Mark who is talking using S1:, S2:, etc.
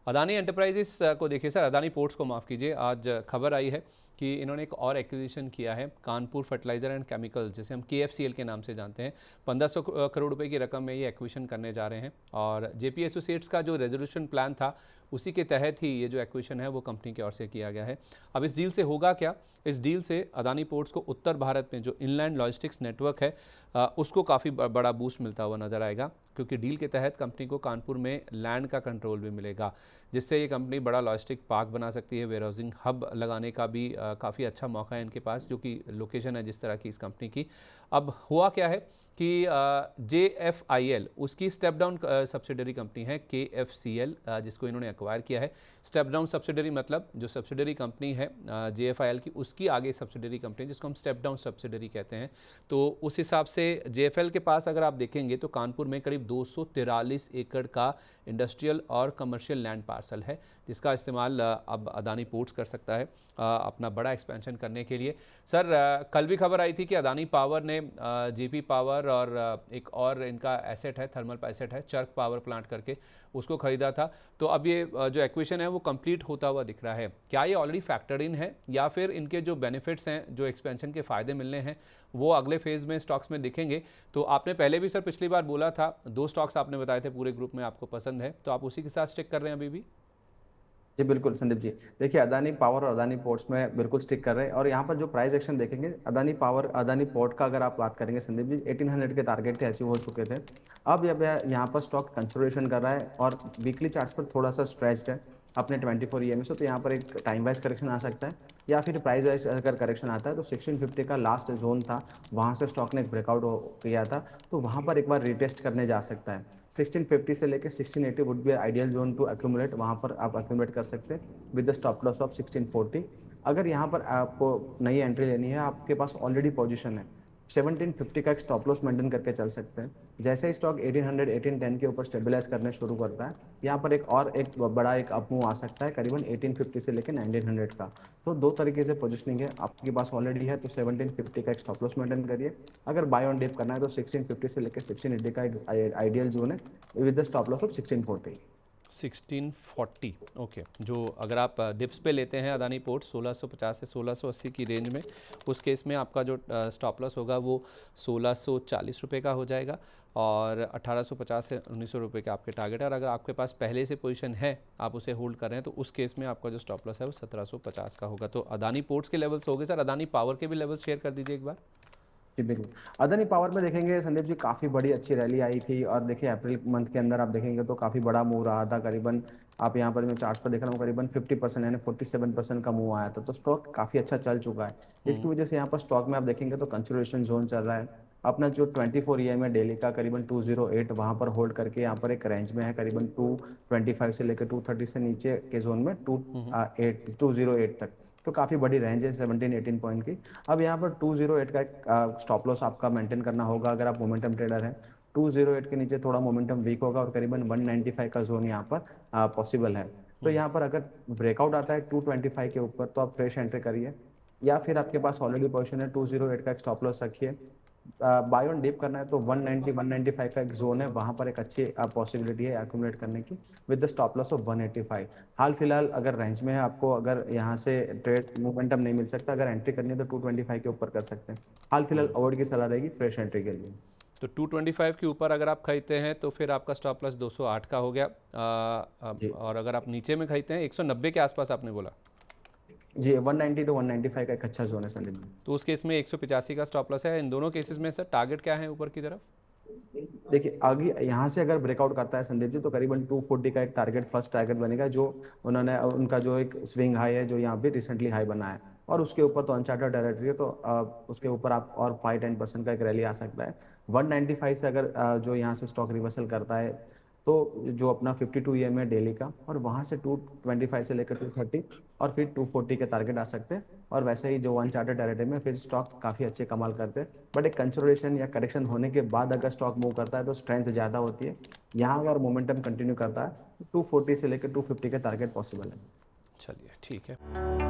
S1: Adani enterprises को देखिए sir, Adani ports को माफ़ कीजिए, आज खबर आई है कि इन्होंने एक और एक्विजिशन किया है, कानपुर फर्टिलाइज़र एंड केमिकल्स, जिसे हम KFCL के नाम से जानते हैं। 1500 करोड़ रुपए की रकम में ये एक्विजिशन करने जा रहे हैं और JP एसोसिएट्स का जो रेजोल्यूशन प्लान था उसी के तहत ही ये जो एक्विजिशन है वो कंपनी की ओर से किया गया है। अब इस डील से होगा क्या? इस डील से अदानी पोर्ट्स को उत्तर भारत में जो इनलैंड लॉजिस्टिक्स नेटवर्क है उसको काफ़ी बड़ा बूस्ट मिलता हुआ नजर आएगा, क्योंकि डील के तहत कंपनी को कानपुर में लैंड का कंट्रोल भी मिलेगा, जिससे ये कंपनी बड़ा लॉजिस्टिक पार्क बना सकती है। वेयरहाउसिंग हब लगाने का भी काफ़ी अच्छा मौका है इनके पास, जो कि लोकेशन है जिस तरह की इस कंपनी की। अब हुआ क्या है कि JFIL उसकी स्टेप डाउन सब्सिडरी कंपनी है KFCL, जिसको इन्होंने एक्वायर किया है। स्टेप डाउन सब्सिडरी मतलब जो सब्सिडरी कंपनी है JFIL की, उसकी आगे सब्सिडरी कंपनी जिसको हम स्टेप डाउन सब्सिडरी कहते हैं। तो उस हिसाब से JFL के पास अगर आप देखेंगे तो कानपुर में करीब 243 एकड़ का इंडस्ट्रियल और कमर्शियल लैंड पार्सल है, जिसका इस्तेमाल अब अदानी पोर्ट्स कर सकता है अपना बड़ा एक्सपेंशन करने के लिए। सर, कल भी खबर आई थी कि अदानी पावर ने JP पावर और एक और इनका एसेट है, थर्मल एसेट है, चर्क पावर प्लांट करके, उसको खरीदा था। तो अब ये जो एक्विजिशन है वो कंप्लीट होता हुआ दिख रहा है। क्या ये ऑलरेडी फैक्टर्ड इन है या फिर इनके जो बेनिफिट्स हैं, जो एक्सपेंशन के फ़ायदे मिलने हैं, वो अगले फेज़ में स्टॉक्स में दिखेंगे? तो आपने पहले भी सर पिछली बार बोला था 2 स्टॉक्स आपने बताए थे पूरे ग्रुप में आपको पसंद है, तो आप उसी के साथ स्टिक कर रहे हैं अभी भी?
S2: जी बिल्कुल संदीप जी। देखिए, अदानी पावर और अदानी पोर्ट्स में बिल्कुल स्टिक कर रहे हैं। और यहाँ पर जो प्राइस एक्शन देखेंगे, अदानी पावर अदानी पोर्ट का अगर आप बात करेंगे संदीप जी, 1800 के टारगेट थे, अचीव हो चुके थे। अब जब यहाँ पर स्टॉक कंसोलिडेशन कर रहा है और वीकली चार्ट्स पर थोड़ा सा स्ट्रेच्ड है अपने 24 EMA से, तो यहाँ पर एक टाइम वाइज करेक्शन आ सकता है, या फिर प्राइस वाइज अगर करेक्शन आता है तो 1650 का लास्ट जोन था, वहाँ से स्टॉक ने एक ब्रेकआउट किया था, तो वहाँ पर एक बार रिटेस्ट करने जा सकता है। 1650 से लेकर 1680 would be ideal zone to accumulate, वहाँ पर आप एक्यूमुलेट कर सकते हैं with the stop loss of 1640। अगर यहाँ पर आपको नई एंट्री लेनी है, आपके पास ऑलरेडी पोजीशन है, 1750 का एक स्टॉप लॉस मेंटेन करके चल सकते हैं। जैसे ही स्टॉक 1800 1810 के ऊपर स्टेबलाइज करने शुरू करता है, यहाँ पर एक बड़ा एक अप मूव आ सकता है करीबन 1850 से लेकर 1900 का। तो दो तरीके से पोजिशनिंग है, आपके पास ऑलरेडी है तो 1750 का एक स्टॉप लॉस मेंटेन करिए। अगर बाय ऑन डिप करना है तो 1650 से लेकर 1680 का एक आइडियल जोन है with the stop loss of 1640।
S1: 1640, okay. जो अगर आप डिप्स पे लेते हैं अदानी पोर्ट 1650 से 1680 की रेंज में, उस केस में आपका जो स्टॉप लॉस होगा वो 1640 रुपये का हो जाएगा और 1850 से 1900 रुपये के आपके टारगेट है। और अगर आपके पास पहले से पोजीशन है, आप उसे होल्ड कर रहे हैं, तो उस केस में आपका जो स्टॉप लॉस है वो 1750 का होगा। तो अदानी पोर्ट्स के लेवल्स हो गए सर। अदानी पावर के भी लेवल्स शेयर कर दीजिए एक बार।
S2: जी बिल्कुल। अदानी पावर में देखेंगे संदीप जी, काफ़ी बड़ी अच्छी रैली आई थी, और देखिए अप्रैल मंथ के अंदर आप देखेंगे तो काफ़ी बड़ा मूव रहा था। करीबन आप यहाँ पर मैं चार्ट्स पर देख रहा हूँ, करीबन 50% यानी 47% का मूव आया था, तो स्टॉक काफ़ी अच्छा चल चुका है। इसकी वजह से यहाँ पर स्टॉक में आप देखेंगे तो कंसोलिडेशन जोन चल रहा है। अपना जो 24 EMA डेली का करीबन 208 वहाँ पर होल्ड करके यहाँ पर एक रेंज में है, करीबन 225 से लेकर 230 से नीचे के जोन में 208 तक, तो काफ़ी बड़ी रेंज है 17-18 पॉइंट की। अब यहाँ पर 208 का एक स्टॉप लॉस आपका मेंटेन करना होगा अगर आप मोमेंटम ट्रेडर हैं। 208 के नीचे थोड़ा मोमेंटम वीक होगा और करीबन 195 का जोन यहाँ पर पॉसिबल है। तो यहाँ पर अगर ब्रेकआउट आता है 225 के ऊपर तो आप फ्रेश एंट्री करिए, या फिर आपके पास ऑलरेडी पोजीशन है 208 का एक स्टॉप लॉस रखिए। बाय ऑन डिप करना है तो 190 195 का एक जोन है, वहां पर एक अच्छी पॉसिबिलिटी है एक्यूमुलेट करने की with the stop loss of 185। हाल फिलहाल अगर रेंज में है, आपको अगर यहाँ से ट्रेड मोमेंटम नहीं मिल सकता, अगर एंट्री करनी है तो 225 के ऊपर कर सकते हैं। हाल फिलहाल अवॉइड की सलाह रहेगी फ्रेश एंट्री के लिए।
S1: तो 225 के ऊपर अगर आप खरीदते हैं तो फिर आपका स्टॉप लॉस 208 का हो गया। और अगर आप नीचे में खरीदते हैं 190 के आसपास आपने बोला
S2: जी, 190 टू 195 का एक अच्छा जोन है संदीप जी।
S1: तो उस केस में 185 का स्टॉप लॉस है। इन दोनों केसेस में सर टारगेट क्या है ऊपर की तरफ?
S2: देखिए, आगे यहाँ से अगर ब्रेकआउट करता है संदीप जी तो करीबन 240 का एक टारगेट फर्स्ट टारगेट बनेगा, जो उन्होंने उनका जो एक स्विंग हाई है जो यहाँ पे रिसेंटली हाई बना है, और उसके ऊपर तो अनचार्टेड टेरिटरी है, तो उसके ऊपर आप और 5-10% का एक रैली आ सकता है। 195 से अगर जो यहाँ से स्टॉक रिवर्सल करता है तो जो अपना 52 EMA डेली का, और वहाँ से 225 से लेकर 230 और फिर 240 के टारगेट आ सकते हैं। और वैसे ही जो अनचार्टेड टेरिटरी में फिर स्टॉक काफ़ी अच्छे कमाल करते हैं, बट एक कंसोलिडेशन या करेक्शन होने के बाद अगर स्टॉक मूव करता है तो स्ट्रेंथ ज़्यादा होती है। यहाँ अगर मोमेंटम कंटिन्यू करता है तो 240 से लेकर 250 के टारगेट पॉसिबल है।
S1: चलिए ठीक है।